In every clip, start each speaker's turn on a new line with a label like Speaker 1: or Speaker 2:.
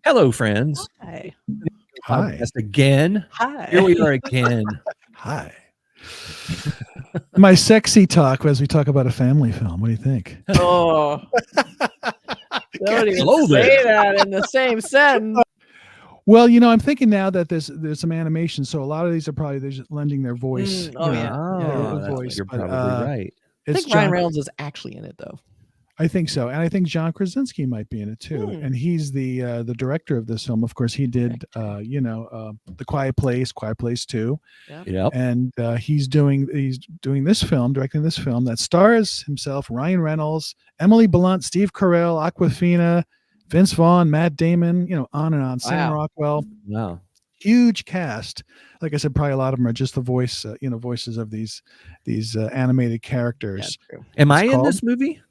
Speaker 1: Hello, friends.
Speaker 2: Hi.
Speaker 1: Hi. Again.
Speaker 2: Hi.
Speaker 1: Here we are again.
Speaker 3: Hi. My sexy talk as we talk about a family film. What do you think?
Speaker 2: Oh. Don't even say that in the same sentence.
Speaker 3: Well, you know, I'm thinking now that there's some animation, so a lot of these are probably they're just lending their voice.
Speaker 1: You're probably right.
Speaker 2: I think Ryan Reynolds is actually in it, though.
Speaker 3: I think so, and I think John Krasinski might be in it too. And he's the director of this film. Of course, he did The Quiet Place 2.
Speaker 1: Yep.
Speaker 3: And he's doing this film, directing this film that stars himself, Ryan Reynolds, Emily Blunt, Steve Carell, Awkwafina, Vince Vaughn, Matt Damon, on and on. Sam Rockwell.
Speaker 1: Wow.
Speaker 3: Huge cast. Like I said, probably a lot of them are just the voices of these animated characters.
Speaker 1: Yeah, Am I in this movie?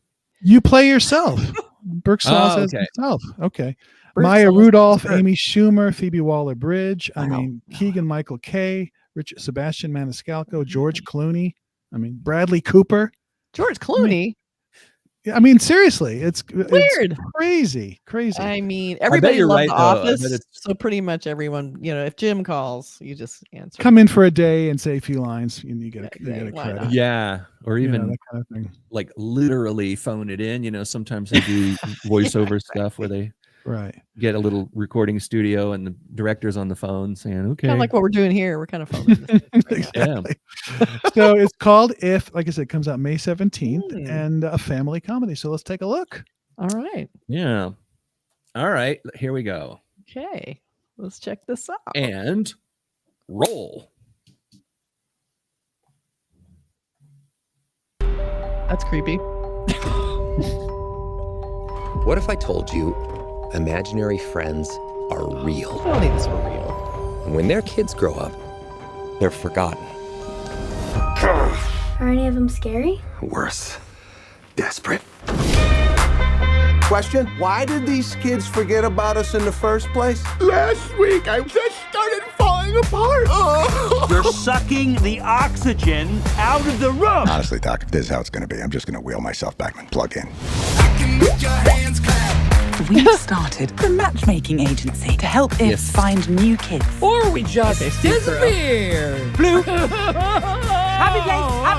Speaker 3: You play yourself. Burk says himself. Okay. Maya Rudolph, Amy Schumer, Phoebe Waller-Bridge. Keegan-Michael Kay, Sebastian Maniscalco, George Clooney. Bradley Cooper.
Speaker 2: George Clooney?
Speaker 3: Seriously, it's weird. It's crazy.
Speaker 2: Everybody loved The Office, so pretty much everyone, if Jim calls, you just answer.
Speaker 3: Come in for a day and say a few lines, and you get a credit.
Speaker 1: Not? Yeah, or even
Speaker 3: that kind of thing.
Speaker 1: Like literally phone it in. Sometimes they do voiceover stuff where they get a little recording studio and the director's on the phone saying, okay.
Speaker 2: Kind of like what we're doing here. We're kind of phoning this
Speaker 3: exactly. So it's called If, like I said, it comes out May 17th and a family comedy. So let's take a look.
Speaker 2: All right.
Speaker 1: Yeah. All right. Here we go.
Speaker 2: Okay. Let's check this out.
Speaker 1: And roll.
Speaker 2: That's creepy.
Speaker 4: What if I told you imaginary friends are real?
Speaker 2: I don't think this were real.
Speaker 4: When their kids grow up, they're forgotten.
Speaker 5: Are any of them scary?
Speaker 4: Worse. Desperate.
Speaker 6: Question, why did these kids forget about us in the first place?
Speaker 7: Last week, I just started falling apart. Oh.
Speaker 8: You're sucking the oxygen out of the room.
Speaker 9: Honestly, Doc, if this is how it's going to be, I'm just going to wheel myself back and plug in.
Speaker 7: I can make your hands clap.
Speaker 10: We've started a matchmaking agency to help IFs find new kids.
Speaker 11: Or we just disappear.
Speaker 10: Blue. Happy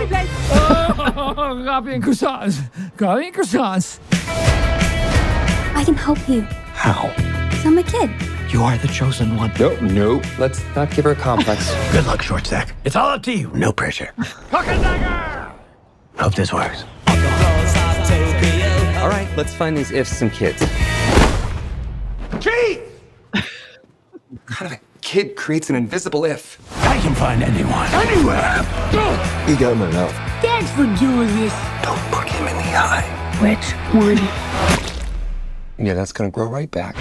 Speaker 10: place.
Speaker 11: Oh, coffee and croissants. Coffee and croissants.
Speaker 5: I can help you.
Speaker 4: How?
Speaker 5: Because I'm a kid.
Speaker 4: You are the chosen one. No. Let's not give her a complex.
Speaker 7: Good luck, short stack. It's all up to you.
Speaker 4: No pressure.
Speaker 11: Hook and dagger.
Speaker 7: Hope this works.
Speaker 4: All right, let's find these ifs some kids.
Speaker 7: Chief!
Speaker 4: What kind of a kid creates an invisible if?
Speaker 7: I can find anyone, anywhere.
Speaker 4: You got him enough.
Speaker 11: Thanks for doing this.
Speaker 4: Don't look him in the eye.
Speaker 11: Which one?
Speaker 4: Yeah, that's gonna grow right back.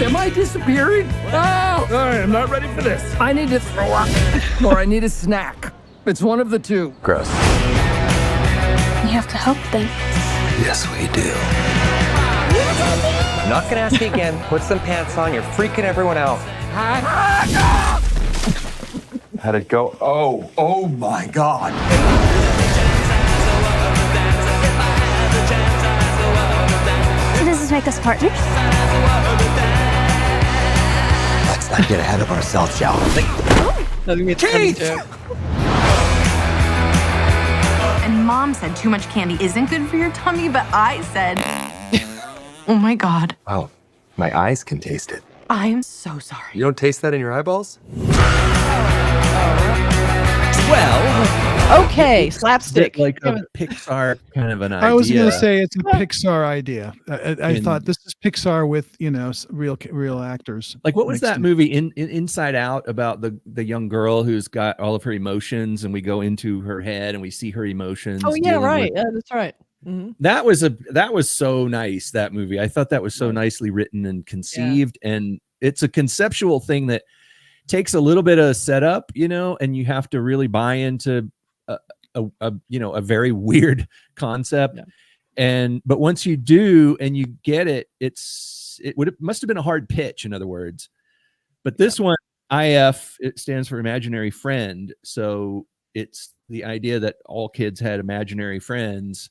Speaker 11: Am I disappearing? Oh, I'm not ready for this. I need to throw up, or I need a snack. It's one of the two.
Speaker 4: Gross.
Speaker 5: You have to help them.
Speaker 4: Yes, we do. I'm not gonna ask you again. Put some pants on. You're freaking everyone out. How'd it go?
Speaker 7: Oh my God.
Speaker 5: So does this make us partners?
Speaker 7: Let's not get ahead of ourselves, shall we?
Speaker 2: Keith!
Speaker 10: And Mom said too much candy isn't good for your tummy, but I said, oh my God.
Speaker 4: Wow, my eyes can taste it.
Speaker 10: I'm so sorry.
Speaker 4: You don't taste that in your eyeballs?
Speaker 1: Well,
Speaker 2: okay, slapstick.
Speaker 1: Like a Pixar kind of an idea.
Speaker 3: I was going to say it's a Pixar idea. I thought this is Pixar with real actors.
Speaker 1: Like what was that movie in Inside Out about the young girl who's got all of her emotions, and we go into her head and we see her emotions.
Speaker 2: Oh yeah, right. Yeah, that's right. Mm-hmm.
Speaker 1: That was so nice, that movie. I thought that was so nicely written and conceived, and it's a conceptual thing that takes a little bit of setup, and you have to really buy into a very weird concept. But once you do and you get it, it must have been a hard pitch, in other words. But this one, IF, it stands for imaginary friend. So it's the idea that all kids had imaginary friends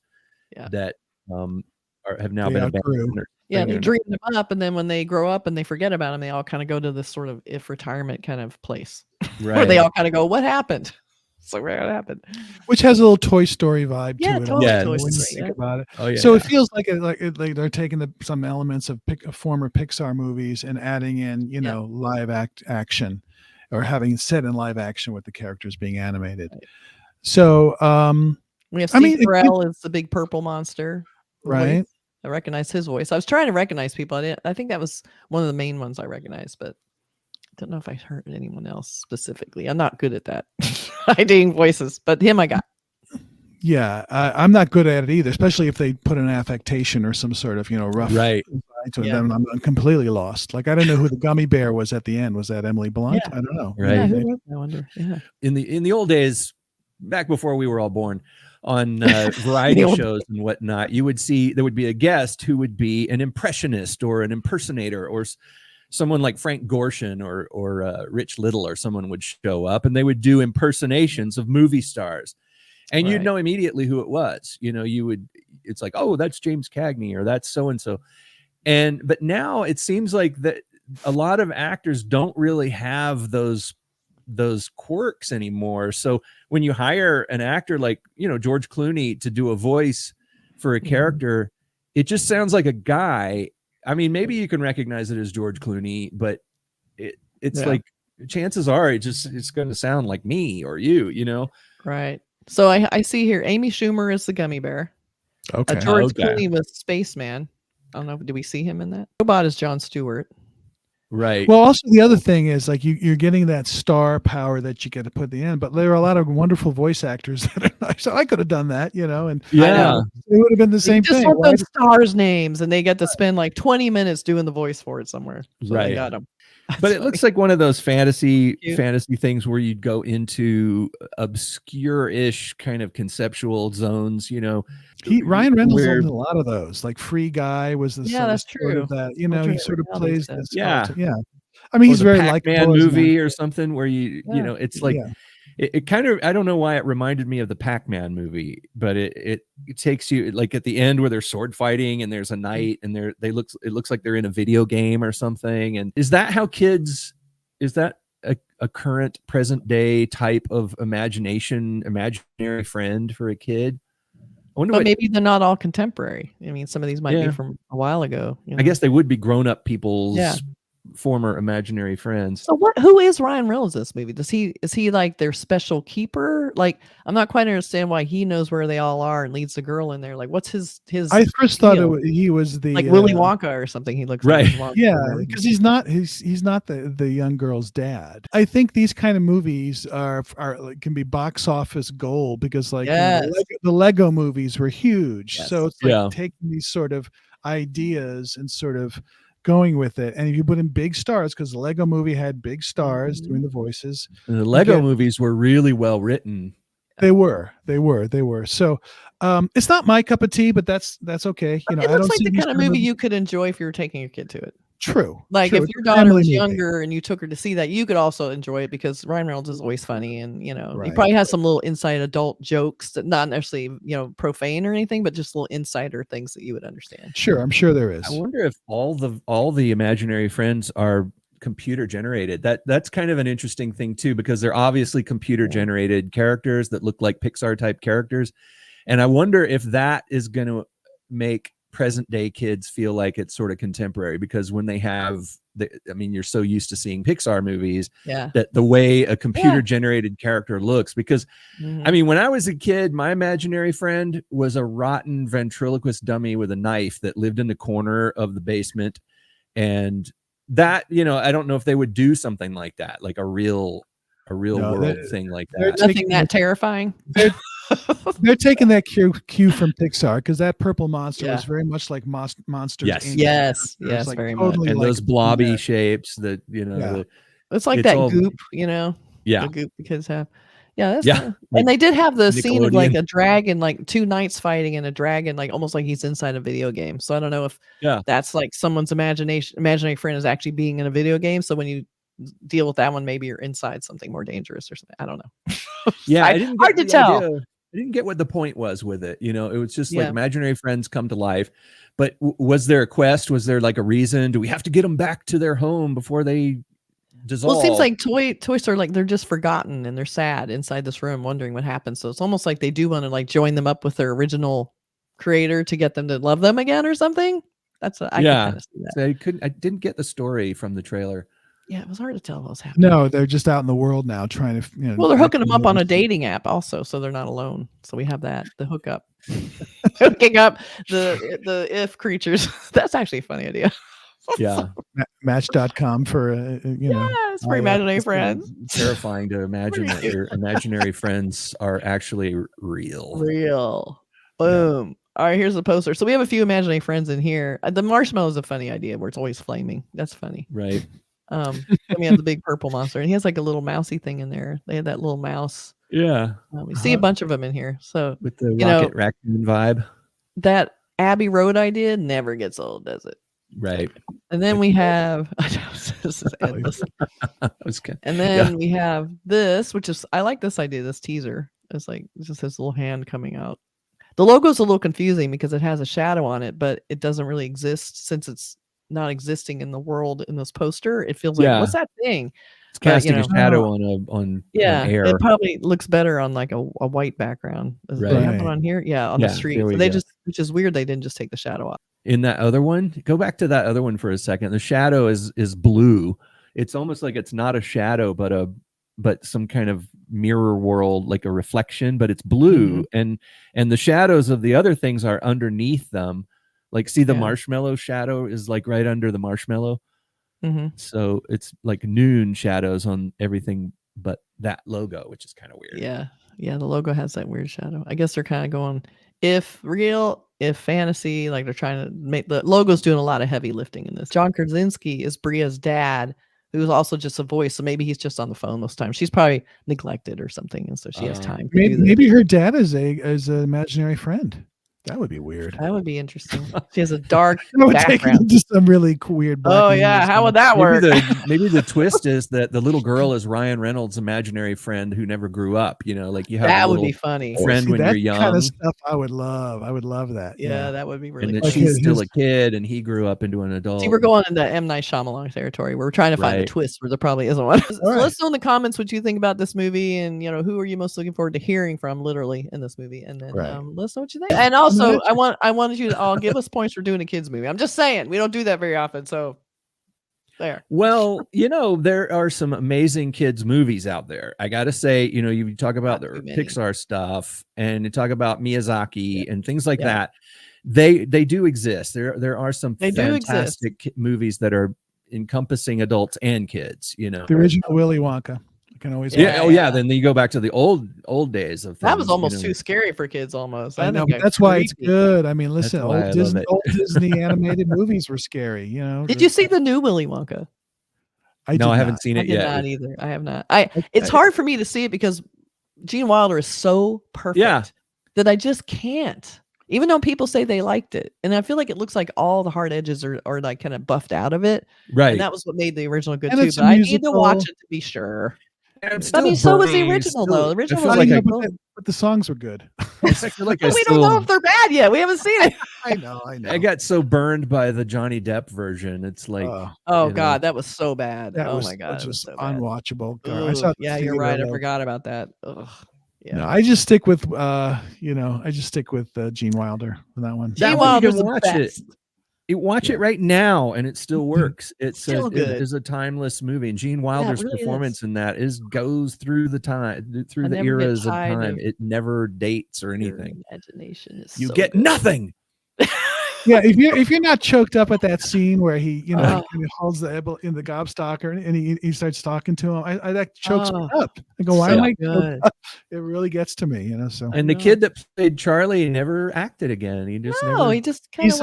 Speaker 1: that have now been abandoned.
Speaker 2: Yeah, they dream them up, and then when they grow up and they forget about them, they all kind of go to this sort of retirement kind of place, where they all kind of go, "What happened?" So what happened?
Speaker 3: Which has a little Toy Story vibe to it.
Speaker 2: Totally.
Speaker 3: When
Speaker 2: Toy
Speaker 3: you
Speaker 2: Story,
Speaker 3: think about it.
Speaker 1: Oh, yeah.
Speaker 3: So it feels like they're taking some elements of former Pixar movies and adding in, live action, or having set in live action with the characters being animated. Right. So
Speaker 2: we have Steve Carell is the big purple monster,
Speaker 3: right?
Speaker 2: Voice. I recognize his voice. I was trying to recognize people. I think that was one of the main ones I recognized, but I don't know if I heard anyone else specifically. I'm not good at that. Hiding voices, but him I got.
Speaker 3: Yeah, I'm not good at it either, especially if they put an affectation or some sort of rough
Speaker 1: right
Speaker 3: to them. I'm completely lost. Like I don't know who the gummy bear was at the end. Was that Emily Blunt? I don't know.
Speaker 1: Right.
Speaker 2: Yeah, I wonder. Yeah.
Speaker 1: In the old days, back before we were all born, on variety shows and whatnot, you would see there would be a guest who would be an impressionist or an impersonator, or someone like Frank Gorshin or Rich Little or someone would show up, and they would do impersonations of movie stars, and you'd know immediately who it was. It's like, oh, that's James Cagney, or that's so and so. But now it seems like that a lot of actors don't really have those quirks anymore. So when you hire an actor like George Clooney to do a voice for a character, it just sounds like a guy. I mean, maybe you can recognize it as George Clooney, but it's like chances are it's going to sound like me or you.
Speaker 2: Right. So I see here Amy Schumer is the gummy bear.
Speaker 3: Okay.
Speaker 2: George Clooney was Spaceman. I don't know. Do we see him in that? Robot is Jon Stewart.
Speaker 1: Right.
Speaker 3: Well, also the other thing is like you're getting that star power that you get to put at the end, but there are a lot of wonderful voice actors that are nice. So I could have done that, and it would have been the same thing.
Speaker 2: Just want those stars' names, and they get to spend like 20 minutes doing the voice for it somewhere. So they got them.
Speaker 1: But it looks like one of those fantasy things where you'd go into obscure-ish kind of conceptual zones,
Speaker 3: Ryan Reynolds in a lot of those. Like Free Guy was the
Speaker 2: that's true.
Speaker 3: Of that, he sort of plays this.
Speaker 1: Yeah.
Speaker 3: I mean, he's very like
Speaker 1: Pac-Man movie or something where it's like it kind of, I don't know why it reminded me of the Pac-Man movie, but it takes you like at the end where they're sword fighting and there's a knight and it looks like they're in a video game or something. And is that a current present day type of imaginary friend for a kid?
Speaker 2: But maybe they're not all contemporary. I mean, some of these might be from a while ago.
Speaker 1: I guess they would be grown-up people's former imaginary friends.
Speaker 2: So who is Ryan Reynolds in this movie? Is he like their special keeper? Like, I'm not quite understand why he knows where they all are and leads the girl in there. Like, what's his
Speaker 3: I first thought he was the
Speaker 2: like Willy Wonka or something. He looks
Speaker 1: right.
Speaker 2: Like
Speaker 3: because he's not the young girl's dad. I think these kind of movies can be box office gold because the Lego movies were huge. Yes. So it's like taking these sort of ideas and sort of going with it, and if you put in big stars, because the Lego movie had big stars doing the voices,
Speaker 1: and the Lego movies were really well written.
Speaker 3: They were. So it's not my cup of tea, but that's okay.
Speaker 2: It looks like the kind of movie you could enjoy if you were taking your kid to it.
Speaker 3: True.
Speaker 2: Like if your daughter was younger and you took her to see that, you could also enjoy it because Ryan Reynolds is always funny, and he probably has some little inside adult jokes that not necessarily profane or anything, but just little insider things that you would understand.
Speaker 3: Sure, I'm sure there is.
Speaker 1: I wonder if all the imaginary friends are computer generated. That's kind of an interesting thing too, because they're obviously computer generated characters that look like Pixar type characters, and I wonder if that is going to make present day kids feel like it's sort of contemporary, because when they have you're so used to seeing Pixar movies that the way a computer generated character looks, because I mean, when I was a kid, my imaginary friend was a rotten ventriloquist dummy with a knife that lived in the corner of the basement, and that I don't know if they would do something like that, like a real world thing like that.
Speaker 2: Nothing that terrifying.
Speaker 3: They're taking that cue from Pixar, because that purple monster was very much like Monsters.
Speaker 2: Yes,
Speaker 3: like
Speaker 2: very
Speaker 3: totally
Speaker 1: much. And those blobby shapes that
Speaker 2: it's like that goop, the goop the kids have. And they did have the scene of like a dragon, like two knights fighting and a dragon, like almost like he's inside a video game. So I don't know if that's like someone's imaginary friend is actually being in a video game. So when you deal with that one. Maybe you're inside something more dangerous or something. I don't know.
Speaker 1: Yeah,
Speaker 2: hard to tell.
Speaker 1: I didn't get what the point was with it. You know, it was just like imaginary friends come to life. But was there a quest? Was there like a reason? Do we have to get them back to their home before they dissolve?
Speaker 2: Well, it seems like toys are like they're just forgotten and they're sad inside this room, wondering what happened. So it's almost like they do want to like join them up with their original creator to get them to love them again or something. That's what I can kind of see that.
Speaker 1: So I didn't get the story from the trailer.
Speaker 2: Yeah, it was hard to tell what was happening.
Speaker 3: No, they're just out in the world now trying to,
Speaker 2: well, they're hooking them up on a dating app also, so they're not alone. So we have that, the hookup. Hooking up the if creatures. That's actually a funny idea.
Speaker 1: Yeah.
Speaker 3: Match.com for
Speaker 2: it's for imaginary friends.
Speaker 1: Terrifying to imagine that your imaginary friends are actually real.
Speaker 2: Boom. Yeah. All right, here's the poster. So we have a few imaginary friends in here. The marshmallow is a funny idea where it's always flaming. That's funny.
Speaker 1: Right.
Speaker 2: We have the big purple monster, and he has like a little mousy thing in there. They had that little mouse.
Speaker 1: Yeah.
Speaker 2: We see a bunch of them in here. So
Speaker 1: with the rocket raccoon vibe.
Speaker 2: That Abbey Road idea never gets old, does it?
Speaker 1: Right.
Speaker 2: And then we have this is endless. And then we have this, which is I like this idea, this teaser. It's like just his little hand coming out. The logo's a little confusing because it has a shadow on it, but it doesn't really exist since it's not existing in the world in this poster. It feels like what's that thing?
Speaker 1: It's casting a shadow on air.
Speaker 2: It probably looks better on like a white background. Does it have it on here? Yeah, on the street. So they which is weird they didn't just take the shadow off.
Speaker 1: In that other one, go back to that other one for a second. The shadow is blue. It's almost like it's not a shadow, but some kind of mirror world, like a reflection, but it's blue. And the shadows of the other things are underneath them. Like, see, the marshmallow shadow is like right under the marshmallow. So it's like noon shadows on everything but that logo, which is kind of weird.
Speaker 2: Yeah, the logo has that weird shadow. I guess they're kind of going if real, if fantasy, like they're trying to make the logo's doing a lot of heavy lifting in this. John Krasinski is Bria's dad, who's also just a voice, so maybe he's just on the phone most times. She's probably neglected or something, and so she has time.
Speaker 3: Maybe her dad is an imaginary friend. That would be weird.
Speaker 2: That would be interesting. She has a dark
Speaker 3: background. Into some really weird.
Speaker 2: Oh yeah, how would that work?
Speaker 1: Maybe the twist is that the little girl is Ryan Reynolds' imaginary friend who never grew up. You know, like you have
Speaker 2: that would be funny.
Speaker 1: Friend when you're young.
Speaker 3: Kind of stuff I would love. I would love that.
Speaker 2: Yeah, that would be really.
Speaker 1: And that she's still a kid, and he grew up into an adult.
Speaker 2: See, we're going into M. Night Shyamalan territory. We're trying to find a twist where there probably isn't one. So let's know in the comments what you think about this movie, and who are you most looking forward to hearing from, literally, in this movie, and then let us know what you think. And also, I wanted you to all give us points for doing a kids movie. I'm just saying we don't do that very often. So there.
Speaker 1: Well, there are some amazing kids movies out there. I got to say, you talk about the Pixar stuff and you talk about Miyazaki and things like that. They do exist. There are some fantastic movies that are encompassing adults and kids,
Speaker 3: The original Willy Wonka. Can always
Speaker 1: then you go back to the old days of things,
Speaker 2: that was almost too scary for kids almost.
Speaker 3: I know, but that's why it's good. I mean, listen, old Disney animated movies were scary,
Speaker 2: Did you see the new Willy Wonka?
Speaker 1: I haven't seen it yet.
Speaker 2: Not either. I have not. It's hard for me to see it because Gene Wilder is so perfect that I just can't. Even though people say they liked it, and I feel like it looks like all the hard edges are like kind of buffed out of it,
Speaker 1: right?
Speaker 2: And that was what made the original good too. But I need to watch it to be sure. So was the original though. The original was
Speaker 3: but the songs were good.
Speaker 2: We don't know if they're bad yet. We haven't seen it.
Speaker 3: I know.
Speaker 1: I got so burned by the Johnny Depp version. It's like,
Speaker 2: God, that was so bad. My God,
Speaker 3: it was
Speaker 2: so
Speaker 3: unwatchable.
Speaker 2: You're right. I forgot about that. Ugh. Yeah.
Speaker 3: No, I just stick with Gene Wilder on that one.
Speaker 2: Gene Wilder's the best.
Speaker 1: Watch it right now, and it still works. It is a timeless movie, and Gene Wilder's performance in that goes through the eras of time. It never dates or anything.
Speaker 2: Imagination is
Speaker 1: you get nothing.
Speaker 3: Yeah, if you're not choked up at that scene where he he holds the in the gobstocker and he starts talking to him, I that chokes me up. I go, why am I good? It really gets to me, So
Speaker 1: and the kid that played Charlie never acted again. He just
Speaker 3: he's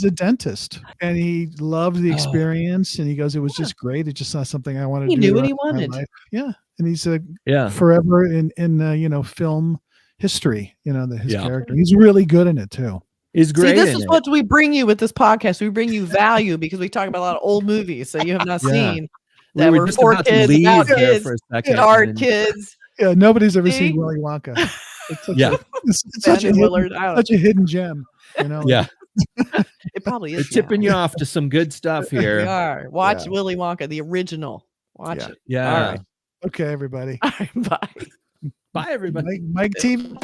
Speaker 3: a dentist, and he loved the experience, and he goes, it was just great. It's just not something I wanted to do.
Speaker 2: He knew what he wanted.
Speaker 3: Yeah, and he's forever in film history. His character. He's really good in it too.
Speaker 1: Is great.
Speaker 2: See, this is what we bring you with this podcast. We bring you value because we talk about a lot of old movies that you have not seen. that were
Speaker 1: just
Speaker 2: for
Speaker 1: about to
Speaker 2: kids,
Speaker 1: leave
Speaker 2: about
Speaker 1: there
Speaker 2: kids,
Speaker 1: for a second,
Speaker 2: art
Speaker 1: and then-
Speaker 2: kids.
Speaker 3: Yeah, nobody's ever
Speaker 2: See?
Speaker 3: seen Willy Wonka. It's such
Speaker 1: Yeah.
Speaker 3: it's such,
Speaker 2: Brandon Willard, I don't-
Speaker 3: such a hidden gem. You know.
Speaker 1: Yeah.
Speaker 2: It probably
Speaker 1: They're
Speaker 2: is.
Speaker 1: tipping you off to some good stuff
Speaker 2: We
Speaker 1: here.
Speaker 2: are. Watch
Speaker 3: Yeah.
Speaker 2: Willy Wonka, the original. Watch
Speaker 3: Yeah.
Speaker 2: it.
Speaker 1: Yeah.
Speaker 2: All right.
Speaker 3: Okay, everybody.
Speaker 2: Bye.
Speaker 1: Bye, everybody.
Speaker 3: Mike TV.